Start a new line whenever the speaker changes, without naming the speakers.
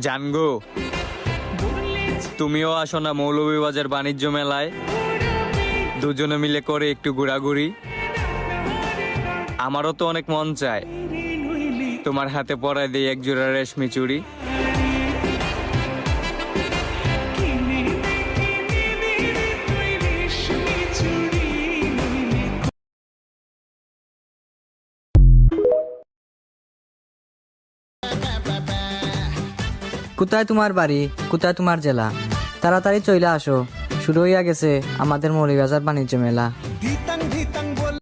জানগো, তুমিও আসো না মৌলভীবাজার বাণিজ্য মেলায়, দুজনে মিলে করে একটু ঘোরাঘুরি। আমারও তো অনেক মন চায় তোমার হাতে পরায় দিই এক জোড়া রেশমি চুড়ি।
কোথায় তোমার বাড়ি, কোথায় তোমার জেলা? তাড়াতাড়ি চলে আসো, শুরু হইয়া গেছে আমাদের মৌলভীবাজার বাণিজ্য মেলা।
ধিতাং ধিতাং বল